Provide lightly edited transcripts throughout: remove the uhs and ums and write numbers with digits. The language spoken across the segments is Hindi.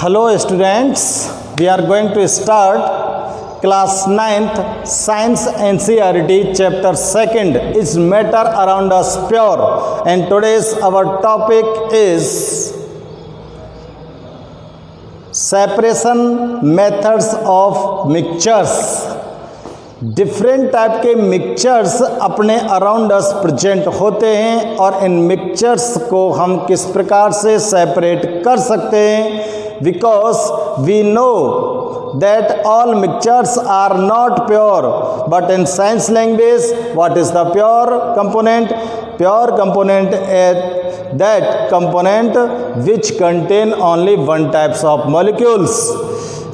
Hello students, we are going to start class 9th Science NCERT chapter 2nd is matter around us pure, and today's our topic is separation methods of mixtures. Different type के मिक्सचर्स अपने अराउंड अस प्रेजेंट होते हैं और इन मिक्सचर्स को हम किस प्रकार से सेपरेट कर सकते हैं, because we know that all mixtures are not pure, but in science language what is the pure component? Pure component is that component which contain only one types of molecules.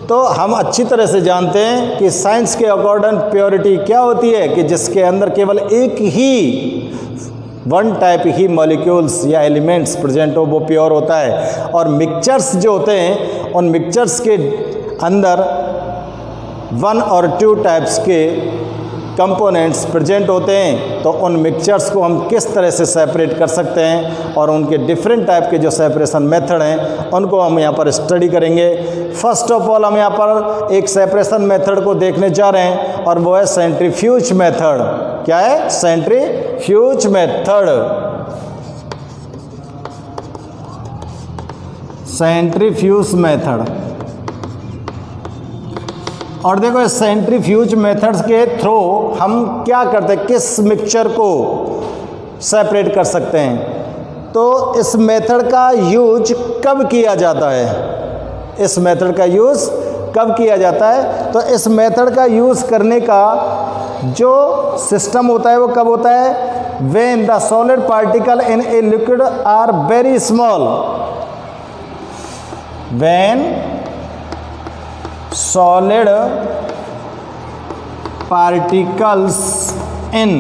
तो हम अच्छी तरह से जानते हैं कि साइंस के अकॉर्डिंग प्योरिटी क्या होती है कि जिसके अंदर केवल एक ही वन टाइप ही मॉलिक्यूल्स या एलिमेंट्स प्रेजेंट हो, वो प्योर होता है। और मिक्सचर्स जो होते हैं उन मिक्सचर्स के अंदर वन और टू टाइप्स के कंपोनेंट्स प्रेजेंट होते हैं। तो उन मिक्सचर्स को हम किस तरह से सेपरेट कर सकते हैं और उनके डिफरेंट टाइप के जो सेपरेशन मेथड हैं उनको हम यहाँ पर स्टडी करेंगे। फर्स्ट ऑफ ऑल हम यहाँ पर एक सेपरेशन मेथड को देखने जा रहे हैं और वो है सेंट्रीफ्यूज मेथड। क्या है? Centrifuge method. Centrifuge method. और देखो इस सेंट्रीफ्यूज मेथड्स के थ्रू हम क्या करते हैं, किस मिक्सचर को सेपरेट कर सकते हैं। तो इस मेथड का यूज कब किया जाता है? इस मेथड का यूज़ कब किया जाता है? तो इस मेथड का यूज़ करने का जो सिस्टम होता है वो कब होता है? When the solid particle in a liquid are very small. When solid particles in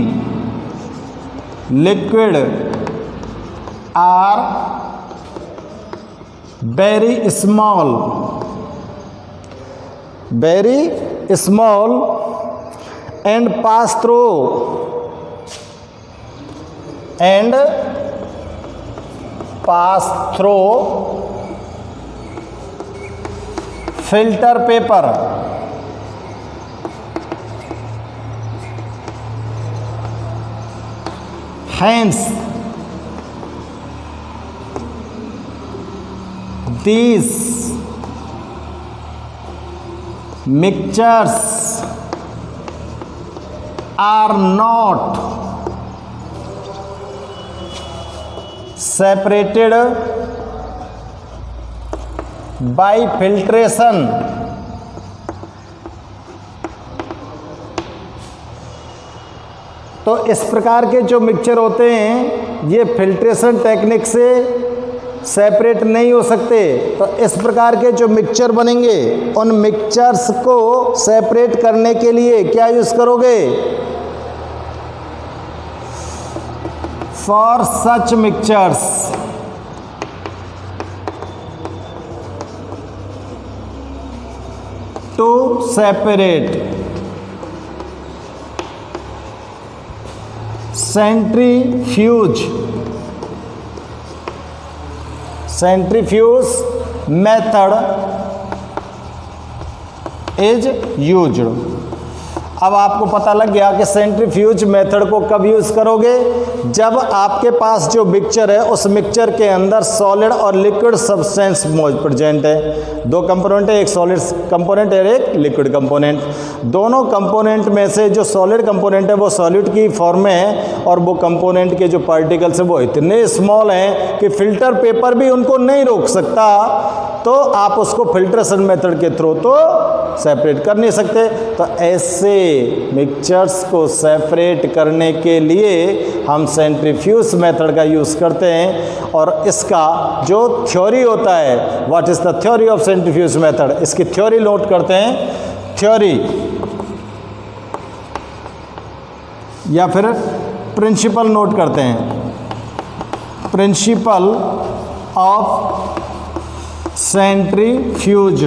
liquid are very small and pass through filter paper. Hence, these mixtures are not separated by filtration। तो इस प्रकार के जो मिक्सचर होते हैं ये फिल्ट्रेशन टेक्निक से सेपरेट नहीं हो सकते। तो इस प्रकार के जो मिक्सचर बनेंगे उन मिक्सचर्स को सेपरेट करने के लिए क्या यूज़ करोगे? For such mixtures to separate centrifuge method is used। अब आपको पता लग गया कि सेंट्रीफ्यूज मेथड को कब यूज़ करोगे? जब आपके पास जो मिक्सचर है उस मिक्सचर के अंदर सॉलिड और लिक्विड सब्सटेंस प्रेजेंट है। दो कंपोनेंट है, एक सॉलिड कंपोनेंट है, एक लिक्विड कंपोनेंट। दोनों कंपोनेंट में से जो सॉलिड कंपोनेंट है वो सॉलिड की फॉर्म में है और वो कंपोनेंट के जो पार्टिकल्स है वो इतने स्मॉल हैं कि फिल्टर पेपर भी उनको नहीं रोक सकता। तो आप उसको फिल्ट्रेशन मेथड के थ्रू तो सेपरेट कर नहीं सकते। तो ऐसे मिक्सचर्स को सेपरेट करने के लिए हम सेंट्रीफ्यूज मेथड का यूज़ करते हैं। और इसका जो थ्योरी होता है, what is the theory of centrifuge method, इसकी थ्योरी नोट करते हैं। थ्योरी या फिर प्रिंसिपल नोट करते हैं। प्रिंसिपल ऑफ सेंट्रीफ्यूज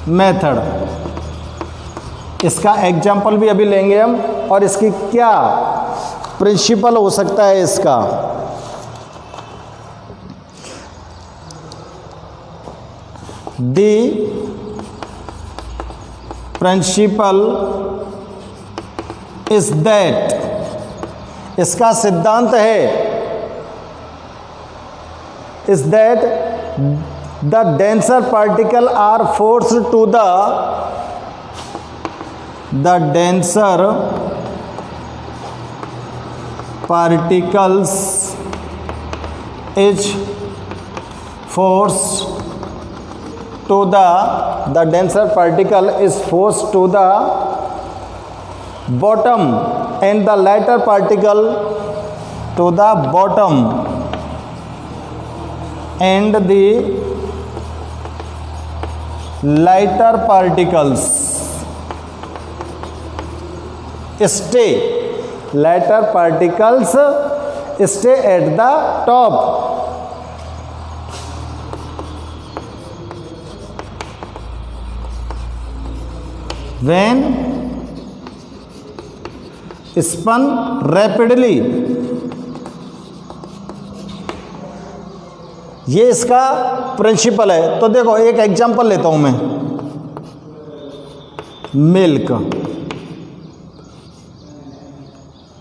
मेथड, इसका एग्जाम्पल भी अभी लेंगे हम और इसकी क्या प्रिंसिपल हो सकता है इसका। दी प्रिंसिपल इज दैट, इसका सिद्धांत है is that the denser particle are forced to the denser particles is forced to the denser particle is forced to the bottom and the lighter particle to the bottom and the lighter particles stay at the top. When spun rapidly, ये इसका प्रिंसिपल है। तो देखो एक एग्जांपल लेता हूं मैं, मिल्क,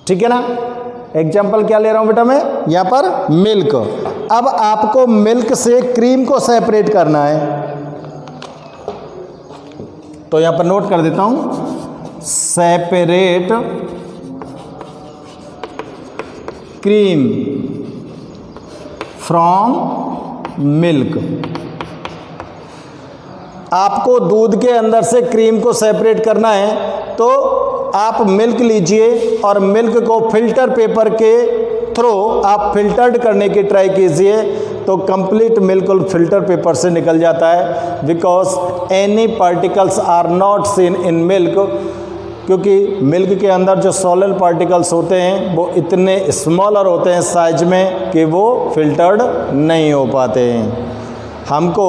ठीक है ना। एग्जाम्पल क्या ले रहा हूं बेटा मैं यहां पर, मिल्क। अब आपको मिल्क से क्रीम को सेपरेट करना है, तो यहां पर नोट कर देता हूं, सेपरेट क्रीम फ्रॉम मिल्क। आपको दूध के अंदर से क्रीम को सेपरेट करना है, तो आप मिल्क लीजिए और मिल्क को फिल्टर पेपर के थ्रू आप फिल्टर्ड करने की ट्राई कीजिए, तो कंप्लीट मिल्क फिल्टर पेपर से निकल जाता है। Because any particles are not seen in milk, क्योंकि मिल्क के अंदर जो सॉलिड पार्टिकल्स होते हैं वो इतने स्मॉलर होते हैं साइज में कि वो फिल्टर्ड नहीं हो पाते हैं। हमको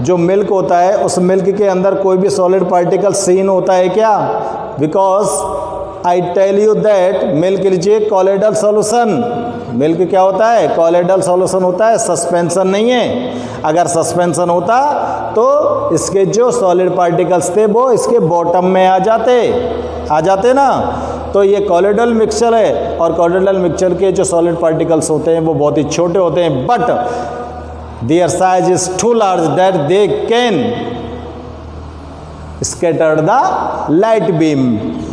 जो मिल्क होता है उस मिल्क के अंदर कोई भी सॉलिड पार्टिकल सीन होता है क्या? Because I tell you that milk लीजिए कॉलोइडल सॉल्यूशन। मिल्क क्या होता है? कॉलोइडल सॉल्यूशन होता है, सस्पेंशन नहीं है। अगर सस्पेंशन होता तो इसके जो सॉलिड पार्टिकल्स थे वो इसके बॉटम में आ जाते ना। तो ये कॉलोइडल मिक्सचर है, और कॉलोइडल मिक्सचर के जो सॉलिड पार्टिकल्स होते हैं वो बहुत ही छोटे होते हैं, but their size is too large that they can scatter the light beam।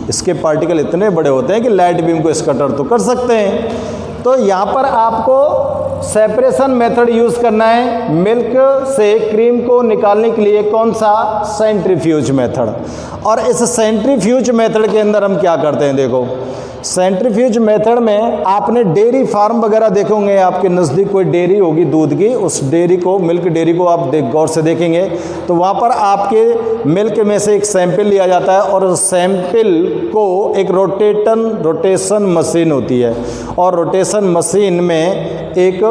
इसके पार्टिकल इतने बड़े होते हैं कि लाइट बीम को स्कैटर तो कर सकते हैं। तो यहाँ पर आपको सेपरेशन मेथड यूज करना है मिल्क से क्रीम को निकालने के लिए। कौन सा? Centrifuge method. और इस सेंट्रीफ्यूज मेथड के अंदर हम क्या करते हैं, देखो सेंट्रीफ्यूज मेथड में आपने डेयरी फार्म वगैरह देखे होंगे, आपके नज़दीक कोई डेयरी होगी दूध की, उस डेयरी को, मिल्क डेयरी को आप गौर से देखेंगे तो वहाँ पर आपके मिल्क में से एक सैंपल लिया जाता है, और उस सैंपल को एक रोटेशन मशीन होती है, और रोटेशन मशीन में एक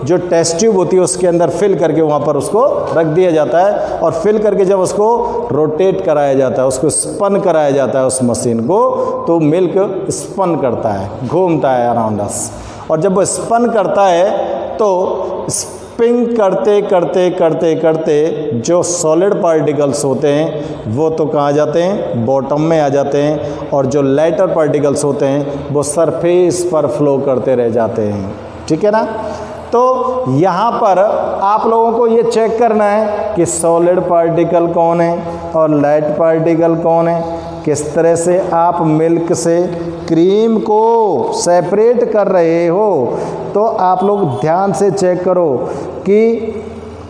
जो टेस्ट ट्यूब होती है उसके अंदर फिल करके वहाँ पर उसको रख दिया जाता है, और फिल करके जब उसको रोटेट कराया जाता है, उसको स्पन कराया जाता है उस मशीन को, तो मिल्क स्पन करता है, घूमता है अराउंड अस। और जब वो स्पन करता है तो स्पिन करते करते करते करते जो सॉलिड पार्टिकल्स होते हैं वो तो कहाँ जाते हैं? बॉटम में आ जाते हैं, और जो लाइटर पार्टिकल्स होते हैं वो सरफेस पर फ्लो करते रह जाते हैं। ठीक है ना। तो यहाँ पर आप लोगों को ये चेक करना है कि सॉलिड पार्टिकल कौन है और लाइट पार्टिकल कौन है। किस तरह से आप मिल्क से क्रीम को सेपरेट कर रहे हो, तो आप लोग ध्यान से चेक करो कि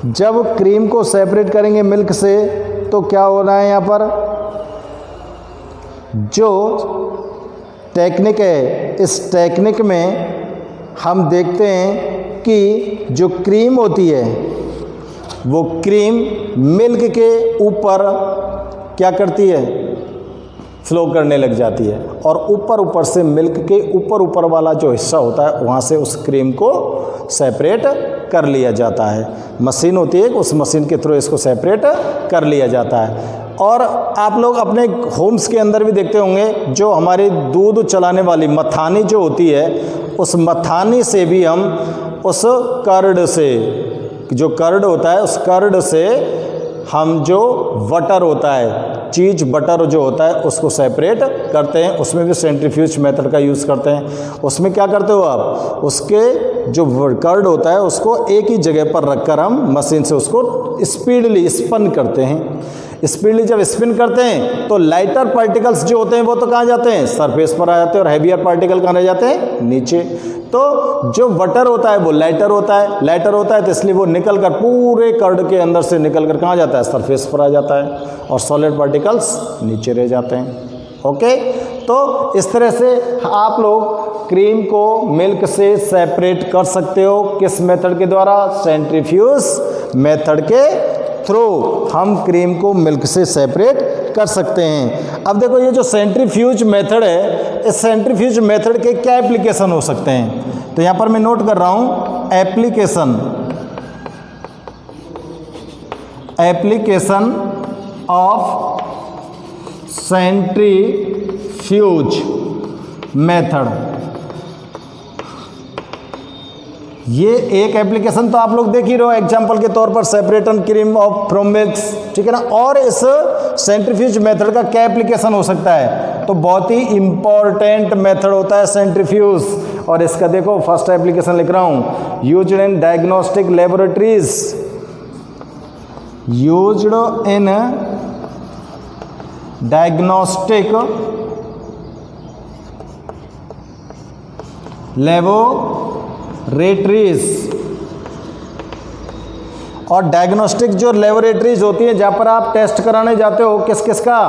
जब क्रीम को सेपरेट करेंगे मिल्क से तो क्या हो रहा है। यहाँ पर जो टेक्निक है, इस टेक्निक में हम देखते हैं कि जो क्रीम होती है वो क्रीम मिल्क के ऊपर क्या करती है? फ्लो करने लग जाती है, और ऊपर से मिल्क के ऊपर वाला जो हिस्सा होता है वहाँ से उस क्रीम को सेपरेट कर लिया जाता है। मशीन होती है, उस मशीन के थ्रू इसको सेपरेट कर लिया जाता है। और आप लोग अपने होम्स के अंदर भी देखते होंगे, जो हमारी दूध चलाने वाली मथानी जो होती है, उस मथानी से भी हम उस कर्ड से, जो कर्ड होता है उस कर्ड से हम जो वाटर होता है, चीज़ बटर जो होता है उसको सेपरेट करते हैं, उसमें भी सेंट्रीफ्यूज मेथड का यूज़ करते हैं। उसमें क्या करते हो आप, उसके जो कर्ड होता है उसको एक ही जगह पर रखकर हम मशीन से उसको स्पीडली स्पिन करते हैं। स्पीडली जब स्पिन करते हैं तो लाइटर पार्टिकल्स जो होते हैं वो तो कहाँ जाते हैं, सरफेस पर आ जाते हैं, और हैवियर पार्टिकल कहाँ रह जाते हैं, नीचे। तो जो वाटर होता है वो लाइटर होता है, लाइटर होता है तो इसलिए वो निकल कर पूरे कर्ड के अंदर से निकल कर कहाँ जाता है, सरफेस पर आ जाता है, और सॉलिड पार्टिकल्स नीचे रह जाते हैं। ओके, तो इस तरह से आप लोग क्रीम को मिल्क से सेपरेट कर सकते हो। किस मेथड के द्वारा, सेंट्रीफ्यूज मेथड के थ्रू हम क्रीम को मिल्क से सेपरेट कर सकते हैं। अब देखो ये जो सेंट्रीफ्यूज मेथड है, इस सेंट्रीफ्यूज मेथड के क्या एप्लीकेशन हो सकते हैं, तो यहाँ पर मैं नोट कर रहा हूँ एप्लीकेशन ऑफ सेंट्रीफ्यूज मेथड। ये एक एप्लीकेशन तो आप लोग देख ही रहे हो, एग्जाम्पल के तौर पर सेपरेटन क्रीम ऑफ फ्रॉम मिल्क, ठीक है ना। और इस सेंट्रीफ्यूज मेथड का क्या एप्लीकेशन हो सकता है, तो बहुत ही इंपॉर्टेंट मेथड होता है सेंट्रीफ्यूज। और इसका देखो फर्स्ट एप्लीकेशन लिख रहा हूँ, used in diagnostic laboratories, used in diagnostic laboratories. और डायग्नोस्टिक जो लेबोरेटरीज होती है जहाँ पर आप टेस्ट कराने जाते हो, किस किस का,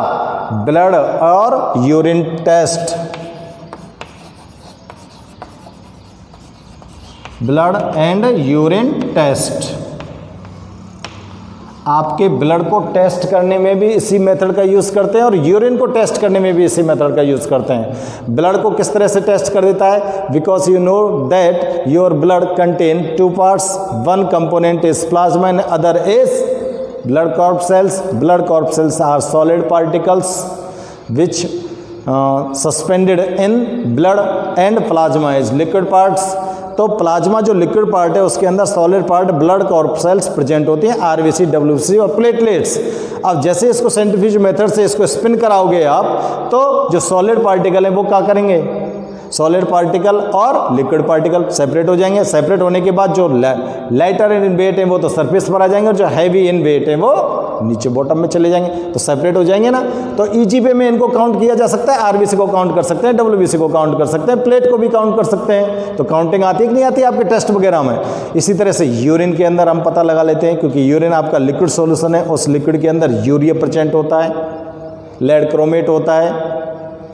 ब्लड और urine test, blood and urine test. आपके ब्लड को टेस्ट करने में भी इसी मेथड का यूज़ करते हैं और यूरिन को टेस्ट करने में भी इसी मेथड का यूज़ करते हैं। ब्लड को किस तरह से टेस्ट कर देता है, because you know that your blood contain two parts, one component is plasma and other is blood corpuscles. Blood corpuscles are solid particles which suspended in blood and plasma is liquid parts. तो प्लाज्मा जो लिक्विड पार्ट है उसके अंदर solid part blood corpuscles present होती हैं, आरबीसी, डब्ल्यूबीसी और प्लेटलेट्स। अब जैसे इसको सेंट्रीफ्यूज मेथड से इसको स्पिन कराओगे आप, तो जो सॉलिड पार्टिकल है वो क्या करेंगे, सॉलिड पार्टिकल और लिक्विड पार्टिकल सेपरेट हो जाएंगे। सेपरेट होने के बाद जो लाइटर इन वेट है वो तो सरफेस पर आ जाएंगे, और जो हैवी इन वेट है वो नीचे बॉटम में चले जाएंगे, तो सेपरेट हो जाएंगे ना। तो ईजी वे में इनको काउंट किया जा सकता है, आरबीसी को काउंट कर सकते हैं, डब्ल्यूबीसी को काउंट कर सकते हैं, प्लेट को भी काउंट कर सकते हैं। तो काउंटिंग आती है कि नहीं आती है आपके टेस्ट वगैरह में। इसी तरह से यूरिन के अंदर हम पता लगा लेते हैं, क्योंकि यूरिन आपका लिक्विड सॉल्यूशन है, उस लिक्विड के अंदर यूरिया प्रेजेंट होता है, लेड क्रोमेट होता है,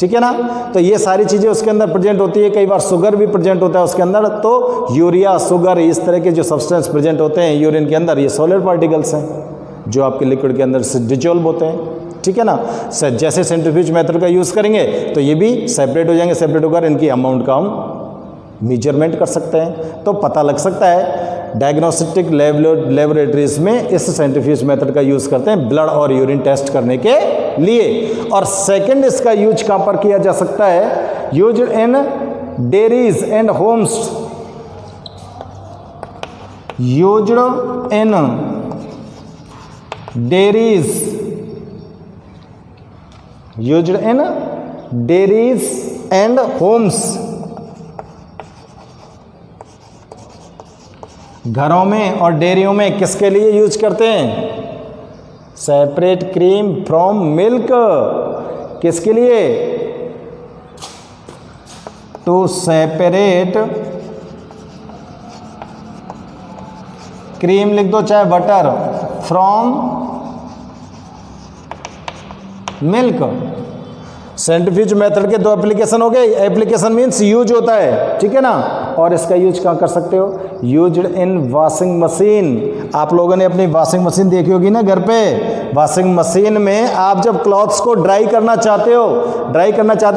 ठीक है ना। तो ये सारी चीज़ें उसके अंदर प्रेजेंट होती है, कई बार शुगर भी प्रेजेंट होता है उसके अंदर। तो यूरिया, शुगर, इस तरह के जो सब्सटेंस प्रेजेंट होते हैं यूरिन के अंदर, ये सॉलिड पार्टिकल्स हैं जो आपके लिक्विड के अंदर से डिजोल्व होते हैं, ठीक है ना। जैसे सेंट्रीफ्यूज मेथड का यूज़ करेंगे तो ये भी सेपरेट हो जाएंगे, सेपरेट होकर इनकी अमाउंट का हम मेजरमेंट कर सकते हैं, तो पता लग सकता है। डायग्नोस्टिक लेबोरेटरीज में इस सेंट्रीफ्यूज मेथड का यूज़ करते हैं ब्लड और यूरिन टेस्ट करने के लिए। और सेकंड इसका यूज कहाँ पर किया जा सकता है, use in dairies and homes, used in dairies, used in dairies and homes. घरों में और डेयरियों में किसके लिए यूज करते हैं, सेपरेट क्रीम फ्रॉम मिल्क, किसके लिए, टू सेपरेट क्रीम लिख दो चाहे butter, from milk. Centrifuge method के दो एप्लीकेशन हो गए। एप्लीकेशन मीन्स यूज होता है, ठीक है ना। और इसका यूज कहाँ कर सकते हो, यूज्ड इन वॉशिंग मशीन। आप लोगों ने अपनी वॉशिंग मशीन देखी होगी ना घर पे। वॉशिंग मशीन में आप जब क्लॉथ्स को ड्राई करना चाहते हो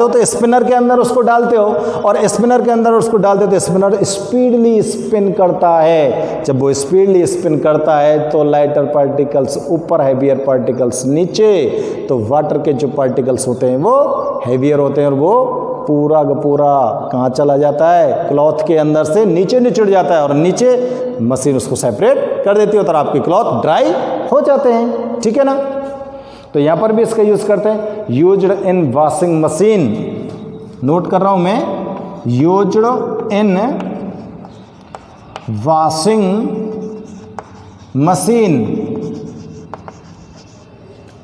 तो स्पिनर के अंदर उसको डालते हो, और स्पिनर के अंदर उसको डालते हो तो स्पिनर स्पीडली स्पिन करता है। जब वो स्पीडली स्पिन करता है तो लाइटर पार्टिकल्स ऊपर, हैवियर पार्टिकल्स नीचे। तो वाटर के जो पार्टिकल्स होते हैं वो हैवियर होते हैं, और वो पूरा का पूरा कहाँ चला जाता है, क्लॉथ के अंदर से नीचे निचड़ जाता है, और नीचे मशीन उसको सेपरेट कर देती है, तो आपकी क्लॉथ ड्राई हो जाते हैं, ठीक है ना। तो यहाँ पर भी इसका यूज़ करते हैं, used in washing machine, note कर रहा हूँ मैं, used in washing machine,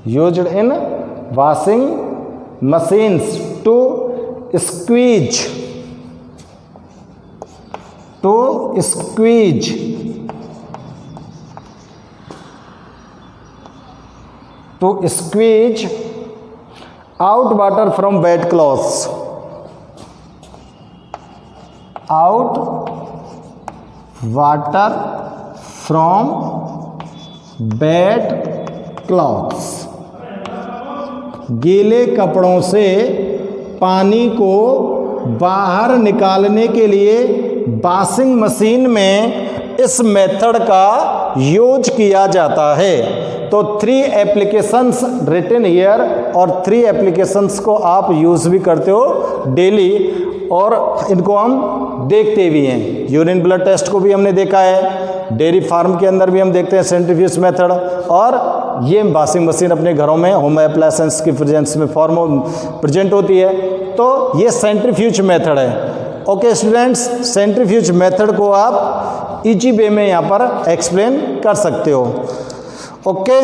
used in washing machines to squeeze, to squeeze to squeeze out water from wet clothes, out water from wet clothes, गीले कपड़ों से पानी को बाहर निकालने के लिए वॉशिंग मशीन में इस मेथड का यूज किया जाता है। तो 3 एप्लीकेशंस रिटन हियर और 3 एप्लीकेशंस को आप यूज़ भी करते हो डेली और इनको हम देखते भी हैं। यूरिन ब्लड टेस्ट को भी हमने देखा है, डेयरी फार्म के अंदर भी हम देखते हैं सेंट्रीफ्यूज मेथड, और ये वॉशिंग मशीन अपने घरों में होम एप्लायंसेस की प्रेजेंस में प्रेजेंट होती है। तो ये सेंट्रीफ्यूज मेथड है। ओके स्टूडेंट्स, सेंट्रीफ्यूज मेथड को आप इजी वे में यहाँ पर एक्सप्लेन कर सकते हो। ओके